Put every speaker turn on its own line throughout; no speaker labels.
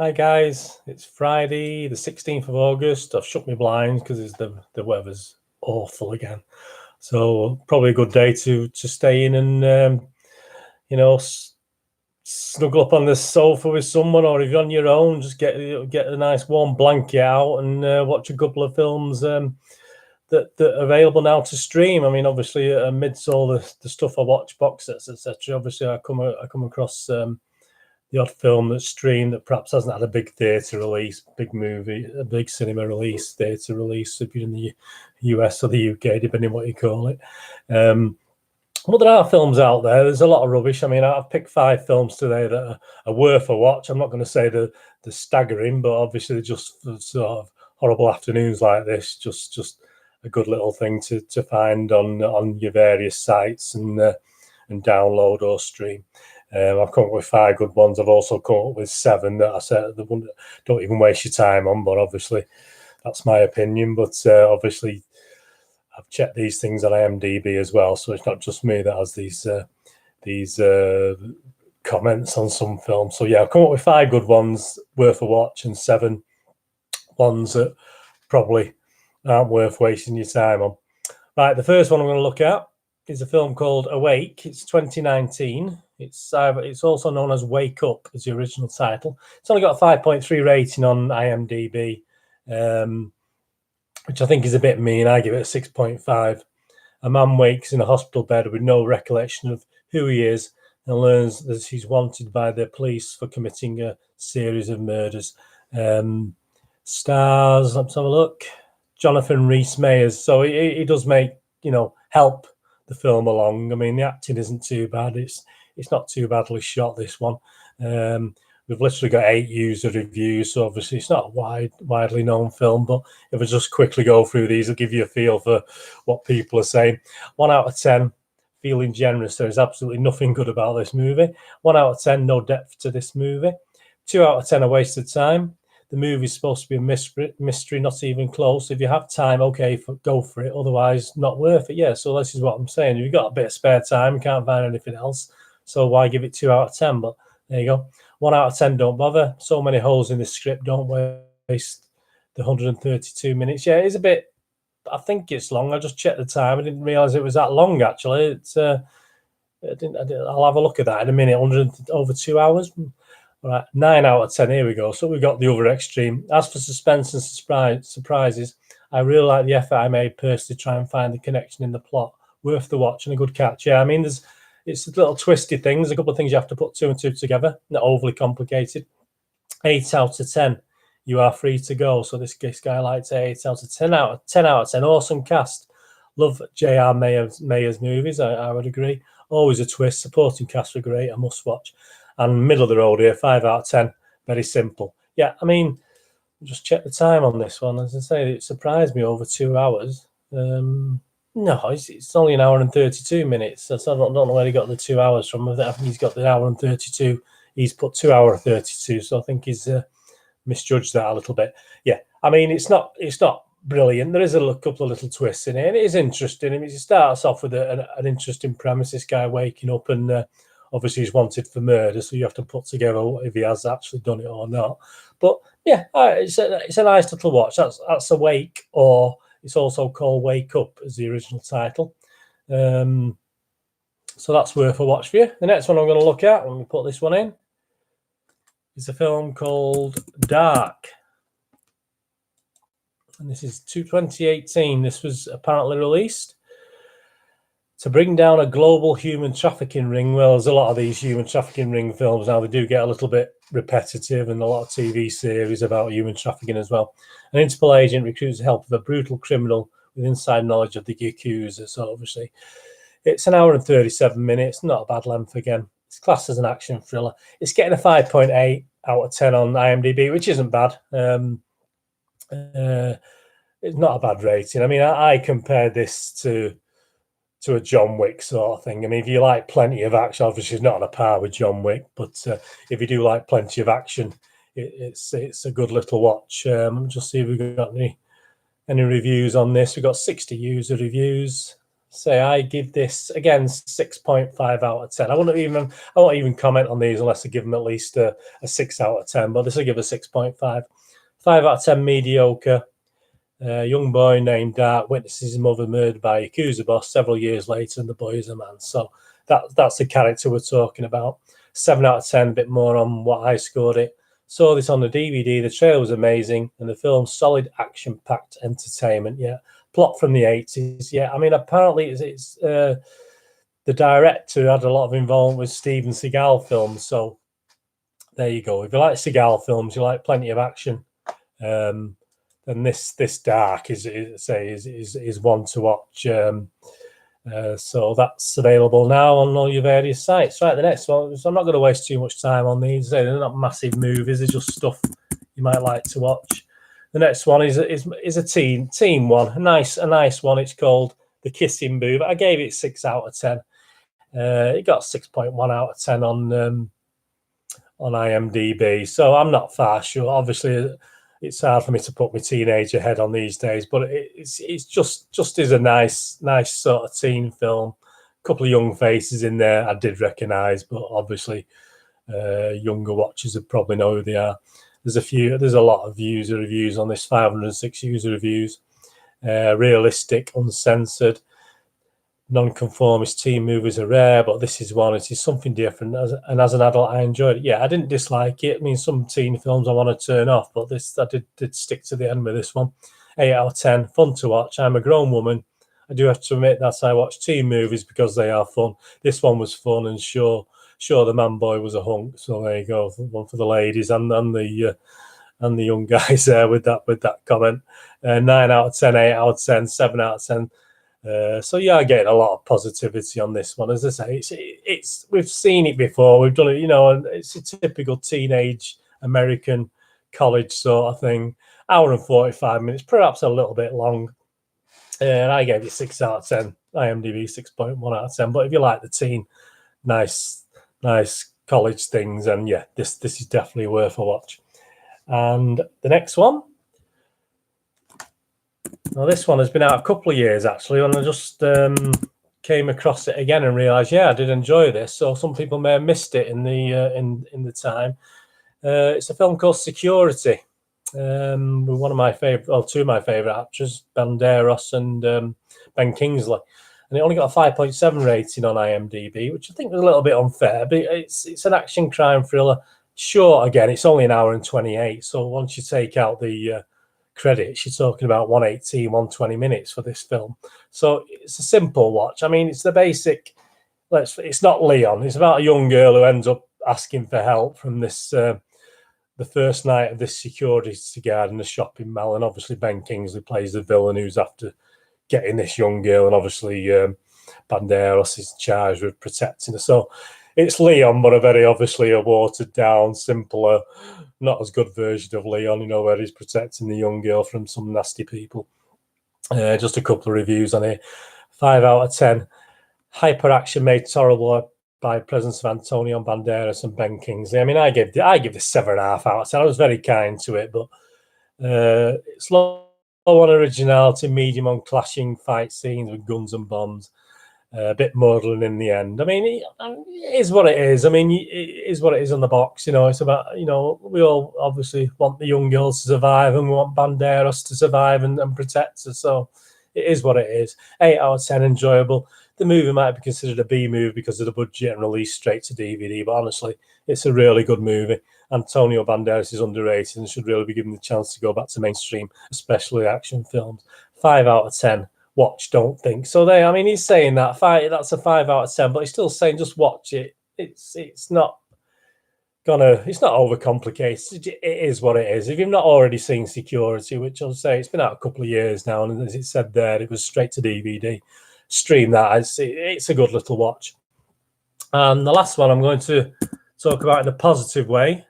Hi guys, it's Friday the 16th of August. I've shut my blinds because the weather's awful again. So probably a good day to stay in and you know snuggle up on the sofa with someone, or if you're on your own, just get a nice warm blanket out and watch a couple of films that are available now to stream. I mean, obviously amidst all the stuff I watch, box sets, etc. Obviously, I come across the odd film that's streamed that perhaps hasn't had a big theatre release, big movie, a big cinema release, theatre release, if you're in the US or the UK, depending on what you call it. But there are films out there. There's a lot of rubbish. I mean, I've picked 5 films today that are worth a watch. I'm not going to say they're staggering, but obviously they're just sort of horrible afternoons like this. Just a good little thing to find on your various sites and download or stream. I've come up with 5 good ones. I've also come up with 7 that I said don't even waste your time on, but obviously that's my opinion. But obviously I've checked these things on IMDb as well, so it's not just me that has these comments on some films. So yeah, I've come up with 5 good ones worth a watch and 7 ones that probably aren't worth wasting your time on. Right, the first one I'm going to look at is a film called Awake. It's 2019. It's also known as Wake Up as the original title. It's only got a 5.3 rating on IMDb, which I think is a bit mean. I give it a 6.5. A man wakes in a hospital bed with no recollection of who he is and learns that he's wanted by the police for committing a series of murders. Stars, let's have a look. Jonathan Rhys Meyers. So he does make, help the film along. I mean, the acting isn't too bad. It's not too badly shot, this one. We've literally got 8 user reviews, so obviously it's not a widely known film, but if I just quickly go through these, I'll give you a feel for what people are saying. 1 out of 10, feeling generous. There is absolutely nothing good about this movie. 1 out of 10, no depth to this movie. 2 out of 10, a wasted time. The movie's supposed to be a mystery, not even close. If you have time, okay, go for it. Otherwise, not worth it. Yeah, so this is what I'm saying. If you've got a bit of spare time, you can't find anything else, so why give it 2 out of 10? But there you go. 1 out of 10, don't bother. So many holes in the script, don't waste the 132 minutes. Yeah, it's a bit, I think it's long. I just checked the time. I didn't realise it was that long, actually. It's I'll have a look at that in a minute. Over 2 hours. All right, 9 out of 10. Here we go. So we've got the other extreme. As for suspense and surprises, I really like the effort I made personally to try and find the connection in the plot. Worth the watch and a good catch. Yeah, I mean, it's little twisty things. A couple of things you have to put 2 and 2 together. Not overly complicated. 8 out of 10. You are free to go. So this guy likes 8 out of 10. 10 out of 10. Awesome cast. Love J.R. Meyers movies. I would agree. Always a twist. Supporting cast were great. A must watch. And middle of the road here, 5 out of 10. Very simple. Yeah, I mean, just check the time on this one. As I say, it surprised me over 2 hours. No, it's only 1 hour and 32 minutes. So I don't know where he got the 2 hours from. I think he's got the 1 hour and 32. He's put 2 hour 32. So I think he's misjudged that a little bit. Yeah, I mean, it's not brilliant. There is a couple of little twists in it, and it is interesting. I mean, it starts off with an interesting premise. This guy waking up and obviously he's wanted for murder, so you have to put together if he has actually done it or not. But yeah, it's a nice little watch. That's Awake, or it's also called Wake Up as the original title. So that's worth a watch for you. The next one I'm going to look at, when we put this one in, is a film called Darc. And this is 2018. This was apparently released to bring down a global human trafficking ring. Well, there's a lot of these human trafficking ring films now. They do get a little bit repetitive, and a lot of TV series about human trafficking as well. An Interpol agent recruits the help of a brutal criminal with inside knowledge of the accuser. So obviously, it's 1 hour and 37 minutes. Not a bad length again. It's classed as an action thriller. It's getting a 5.8 out of 10 on IMDb, which isn't bad. It's not a bad rating. I mean, I compared this to a John Wick sort of thing. I mean, if you like plenty of action, obviously it's not on a par with John Wick, but if you do like plenty of action, it's a good little watch. Just see if we've got any reviews on this. We've got 60 user reviews. say I give this again 6.5 out of 10. I won't even comment on these unless I give them at least a 6 out of 10. But this will give a 6.5. 5 out of 10 mediocre. A young boy named Darc witnesses his mother murdered by a Yakuza boss several years later, and the boy is a man. So that's the character we're talking about. 7 out of 10, a bit more on what I scored it. Saw this on the DVD. The trailer was amazing, and the film's solid, action-packed entertainment. Yeah, plot from the 80s. Yeah, I mean, apparently it's the director had a lot of involvement with Steven Seagal films. So there you go. If you like Seagal films, you like plenty of action. Then this Darc is one to watch. So that's available now on all your various sites. Right, the next one. So I'm not going to waste too much time on these. They're not massive movies. They're just stuff you might like to watch. The next one is a teen one. A nice one. It's called The Kissing Booth. I gave it 6 out of 10. It got 6.1 out of 10 on IMDb. So I'm not far short. Obviously, it's hard for me to put my teenager head on these days, but it's just is a nice sort of teen film. A couple of young faces in there I did recognise, but obviously younger watchers would probably know who they are. There's a lot of user reviews on this, 506 user reviews. Realistic, uncensored, non-conformist teen movies are rare, but this is one. It is something different, and as an adult, I enjoyed it. Yeah, I didn't dislike it. I mean, some teen films I want to turn off, but this I did stick to the end with this one. 8 out of 10, fun to watch. I'm a grown woman. I do have to admit that I watch teen movies because they are fun. This one was fun, and sure, the man boy was a hunk. So there you go, one for the ladies and the young guys there with that comment. 9 out of 10, 8 out of 10, 7 out of 10. So yeah, getting a lot of positivity on this one. As I say, it's we've seen it before. We've done it, and it's a typical teenage American college sort of thing. Hour and 45 minutes, perhaps a little bit long. And I gave it 6 out of 10. IMDb 6.1 out of 10. But if you like the teen, nice college things, and yeah, this is definitely worth a watch. And the next one. Now, this one has been out a couple of years, actually, and I just came across it again and realised, yeah, I did enjoy this. So some people may have missed it in the time. It's a film called Security, with one of my two of my favourite actors, Banderas and Ben Kingsley. And it only got a 5.7 rating on IMDb, which I think was a little bit unfair, but it's an action crime thriller. Short, again, it's only an hour and 28, so once you take out the credits, you're talking about 118, 120 minutes for this film. So it's a simple watch. I mean, it's the basic. It's not Leon. It's about a young girl who ends up asking for help from this the first night of this security guard in the shopping mall, and obviously Ben Kingsley plays the villain who's after getting this young girl, and obviously Banderas is charged with protecting her. So it's Leon, but obviously a watered down, simpler, not as good version of Leon, where he's protecting the young girl from some nasty people. Just a couple of reviews on it. 5 out of 10. Hyper action made tolerable by the presence of Antonio Banderas and Ben Kingsley. I mean, I give this 7.5 out of 10. I was very kind to it, but it's low on originality, medium on clashing fight scenes with guns and bombs. A bit maudlin in the end. I mean, it is what it is. I mean, it is what it is on the box. It's about, we all obviously want the young girls to survive, and we want Banderas to survive and protect us. So it is what it is. 8 out of 10, enjoyable. The movie might be considered a B movie because of the budget and released straight to DVD, but honestly, it's a really good movie. Antonio Banderas is underrated and should really be given the chance to go back to mainstream, especially action films. 5 out of 10. Watch, don't think. So he's saying that's a 5 out of 10, but he's still saying just watch it. It's not overcomplicated. It is what it is. If you've not already seen Security, which I'll say it's been out a couple of years now, and as it said there, it was straight to DVD. Stream that. It's a good little watch. And the last one I'm going to talk about in a positive way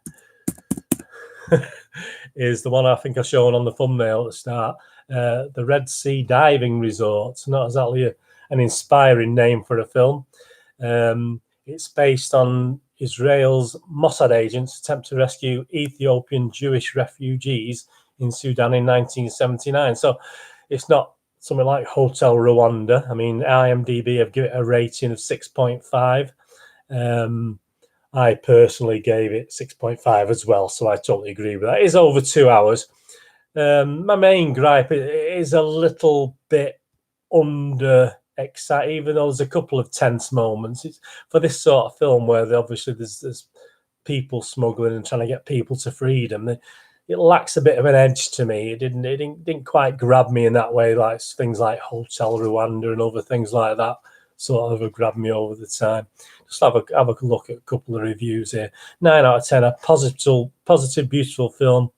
is the one I think I've shown on the thumbnail at the start. The Red Sea Diving Resort. Not exactly an inspiring name for a film. It's based on Israel's Mossad agents' attempt to rescue Ethiopian Jewish refugees in Sudan in 1979. So it's not something like Hotel Rwanda. I mean, IMDb have given it a rating of 6.5. I personally gave it 6.5 as well, so I totally agree with that. It is over 2 hours. My main gripe is a little bit under exciting, even though there's a couple of tense moments. It's for this sort of film where obviously there's people smuggling and trying to get people to freedom. It lacks a bit of an edge to me. It didn't quite grab me in that way, like things like Hotel Rwanda and other things like that sort of have grabbed me over the time. Just have a look at a couple of reviews here. 9 out of 10, a positive, beautiful film.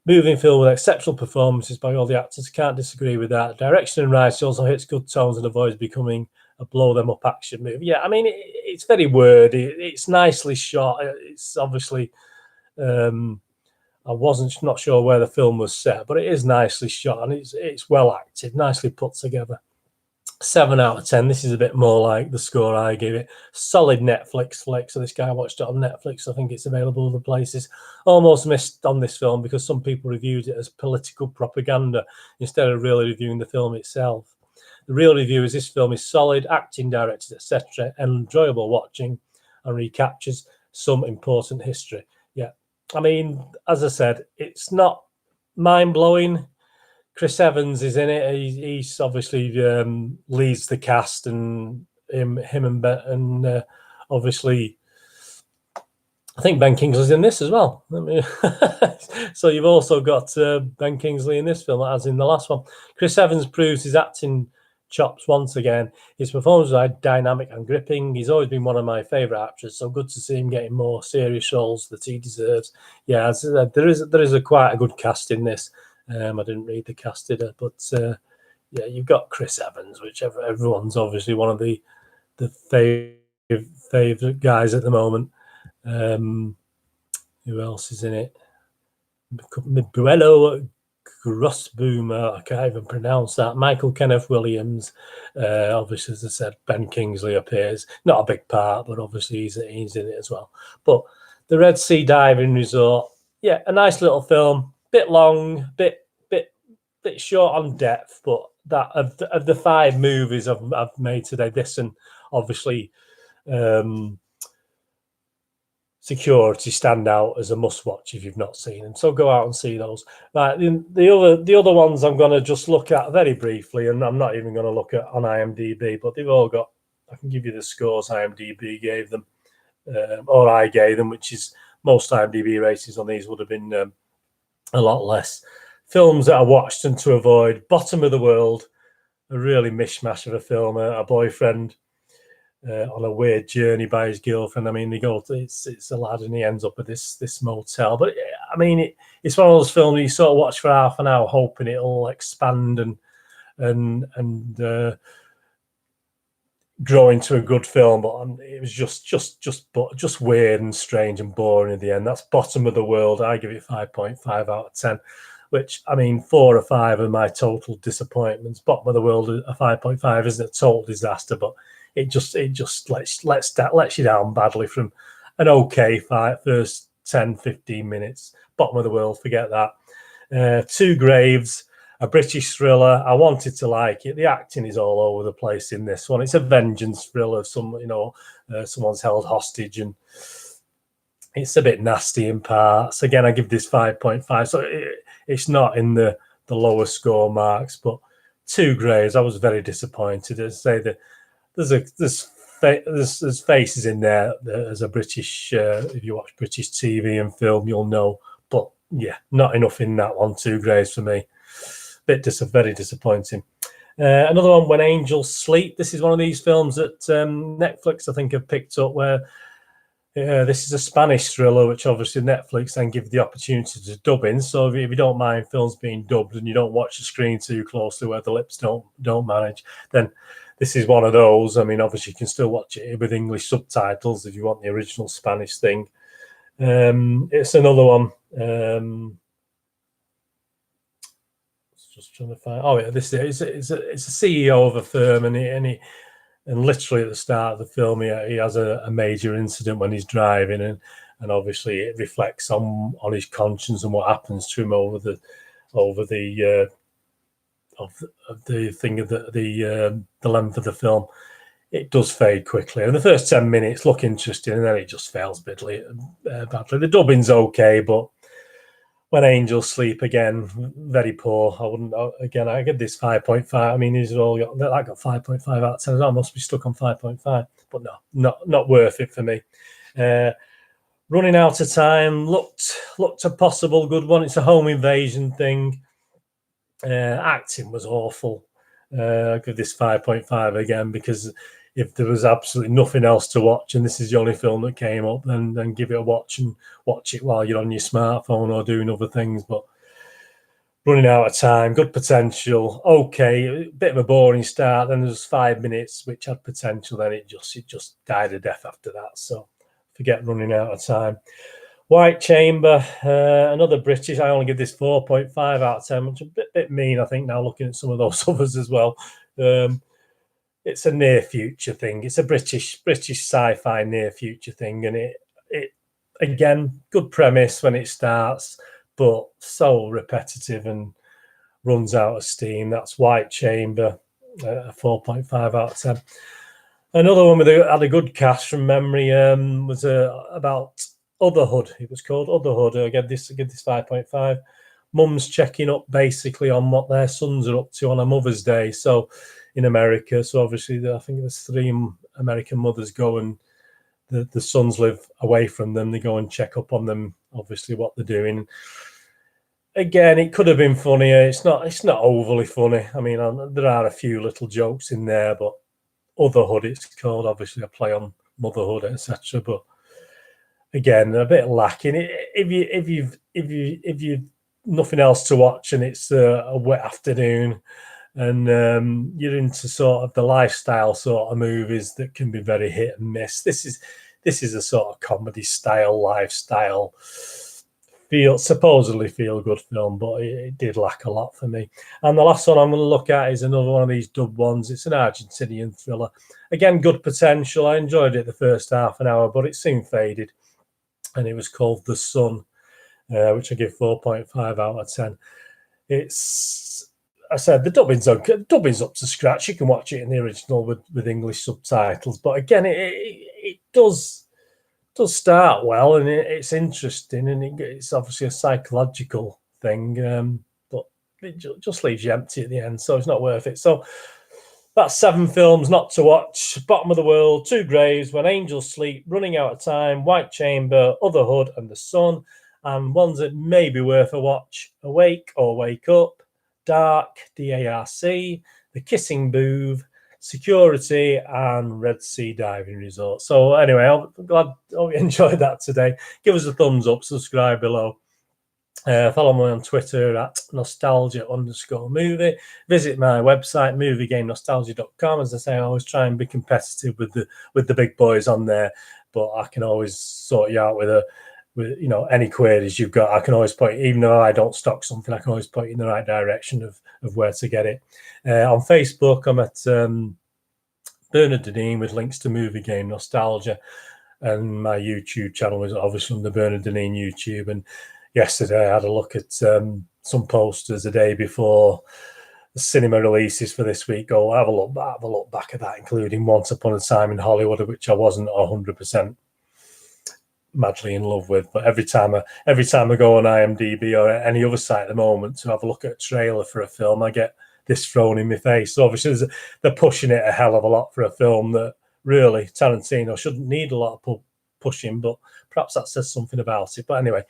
Moving film with exceptional performances by all the actors. Can't disagree with that. Direction and writing also hits good tones and avoids becoming a blow them up action movie. Yeah, I mean, it's very wordy. It's nicely shot. It's obviously, I wasn't not sure where the film was set, but it is nicely shot and it's well acted, nicely put together. 7 out of 10. This is a bit more like the score I gave it. Solid Netflix flick. So this guy watched it on Netflix. I think it's available other places. Almost missed on this film because some people reviewed it as political propaganda instead of really reviewing the film itself. The real review is this film is solid, acting, directed, etc., and enjoyable watching, and recaptures some important history. Yeah, I mean, as I said, it's not mind-blowing. Chris Evans is in it. He's obviously leads the cast, and him and obviously, I think Ben Kingsley's in this as well. So you've also got Ben Kingsley in this film, as in the last one. Chris Evans proves his acting chops once again. His performance was dynamic and gripping. He's always been one of my favourite actors, so good to see him getting more serious roles that he deserves. Yeah, there is quite a good cast in this. I didn't read the cast, did I? But yeah, you've got Chris Evans, which everyone's obviously one of the favourite guys at the moment. Who else is in it? Buello Grossboomer, I can't even pronounce that. Michael Kenneth Williams. Obviously, as I said, Ben Kingsley appears. Not a big part, but obviously he's in it as well. But the Red Sea Diving Resort, yeah, a nice little film. Bit long, bit short on depth, but that of the 5 movies I've made today, this and obviously Security stand out as a must watch if you've not seen them. So go out and see those. Right, the other ones I'm going to just look at very briefly, and I'm not even going to look at on IMDb, but they've all got. I can give you the scores IMDb gave them, or I gave them, which is most IMDb ratings on these would have been a lot less. Films that I watched and to avoid: Bottom of the World, a really mishmash of a film. A boyfriend on a weird journey by his girlfriend. I mean, they go to, it's a lad and he ends up at this motel. But I mean, it's one of those films you sort of watch for half an hour, hoping it'll expand and grow into a good film. But it was just weird and strange and boring in the end. That's Bottom of the World. I give it 5.5 out of 10. Which, I mean, 4 or 5 are my total disappointments. Bottom of the World, a 5.5 isn't a total disaster, but it just lets you down badly from an okay first 10, 15 minutes. Bottom of the World, forget that. Two Graves, a British thriller. I wanted to like it. The acting is all over the place in this one. It's a vengeance thriller. Someone's held hostage and it's a bit nasty in parts. Again, I give this 5.5. So it's not in the lower score marks, but Two Graves, I was very disappointed. As I say that there's faces in there as a British. If you watch British TV and film, you'll know. But yeah, not enough in that one. Two Graves for me. Very disappointing. Another one, When Angels Sleep. This is one of these films that Netflix, I think, have picked up where. This is a Spanish thriller, which obviously Netflix then give the opportunity to dub in. So if you don't mind films being dubbed and you don't watch the screen too closely where the lips don't manage, then this is one of those. I mean, obviously you can still watch it with English subtitles if you want the original Spanish thing. It's another one. Just trying to find. Oh yeah, this is it's a CEO of a firm, and literally at the start of the film, he has a major incident when he's driving, and obviously it reflects on his conscience and what happens to him over the thing of the length of the film, it does fade quickly. And the first 10 minutes look interesting, and then it just fails badly. The dubbing's okay, but when angels sleep, again, very poor. I wouldn't. Again, I give this 5.5. I mean, these are all I got 5.5 out of 10. I must be stuck on 5.5, but no, not worth it for me. Running out of time looked a possible good one. It's a home invasion thing. Acting was awful. I give this 5.5 again, because if there was absolutely nothing else to watch and this is the only film that came up, then give it a watch, and watch it while you're on your smartphone or doing other things. But running out of time, good potential, okay, a bit of a boring start, then there's 5 minutes which had potential, then it just died a death after that. So forget running out of time. White Chamber, another British. I only give this 4.5 out of 10, which is a bit mean, I think, now looking at some of those others as well. It's a near future thing. It's a British sci-fi near future thing, and it again, good premise when it starts, but so repetitive and runs out of steam. That's White Chamber, a 4.5 out of 10. Another one had a good cast from memory was about Otherhood. It was called Otherhood. I give this 5.5. Mums checking up basically on what their sons are up to on a Mother's Day. So in America, so obviously I think it was 3 American mothers go, and the sons live away from them. They go and check up on them, obviously what they're doing. Again, it could have been funnier. It's not overly funny. I mean, there are a few little jokes in there, but Otherhood, it's called, obviously a play on motherhood, etc. But again, a bit lacking. If you've nothing else to watch and it's a wet afternoon, and you're into sort of the lifestyle sort of movies that can be very hit and miss, this is a sort of comedy style lifestyle supposedly feel good film, but it did lack a lot for me. And the last one I'm going to look at is another one of these dub ones. It's an Argentinian thriller. Again, good potential. I enjoyed it the first half an hour, but it soon faded. And it was called The Sun, which I give 4.5 out of 10. I said the dubbing's up to scratch. You can watch it in the original with English subtitles, but again, it does start well, and it's interesting, and it's obviously a psychological thing, but it just leaves you empty at the end, so it's not worth it. So that's 7 films not to watch: Bottom of the World, Two Graves, When Angels Sleep, Running Out of Time, White Chamber, Otherhood, and The Sun. And ones that may be worth a watch: Awake or Wake Up, Darc, D-A-R-C, The Kissing Booth, Security, and Red Sea Diving Resort. So anyway, I'm glad you enjoyed that today. Give us a thumbs up, subscribe below. Follow me on Twitter at nostalgia_movie. Visit my website, moviegamenostalgia.com. As I say, I always try and be competitive with the big boys on there, but I can always sort you out with any queries you've got. I can always point, even though I don't stock something, I can always point you in the right direction of where to get it. On Facebook, I'm at Bernard Deneen with links to Movie Game Nostalgia, and my YouTube channel is obviously on the Bernard Deneen YouTube. And yesterday I had a look at some posters a day before the cinema releases for this week. Go have a look back at that, including Once Upon a Time in Hollywood, which I wasn't 100% madly in love with, but every time I go on IMDb or any other site at the moment to have a look at a trailer for a film, I get this thrown in my face. So obviously they're pushing it a hell of a lot for a film that really Tarantino shouldn't need a lot of pushing, but perhaps that says something about it. But anyway,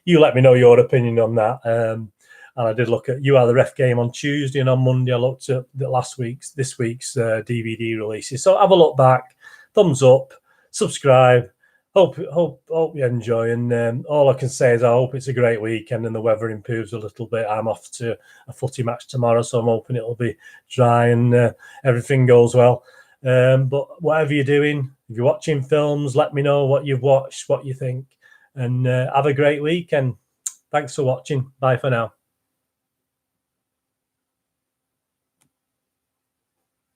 you let me know your opinion on that. And I did look at You Are the Ref Game on Tuesday, and on Monday I looked at this week's DVD releases. So have a look back, thumbs up, subscribe. Hope you enjoy, and all I can say is I hope it's a great weekend and the weather improves a little bit. I'm off to a footy match tomorrow, so I'm hoping it'll be dry and everything goes well. But whatever you're doing, if you're watching films, let me know what you've watched, what you think, and have a great weekend. Thanks for watching. Bye for now.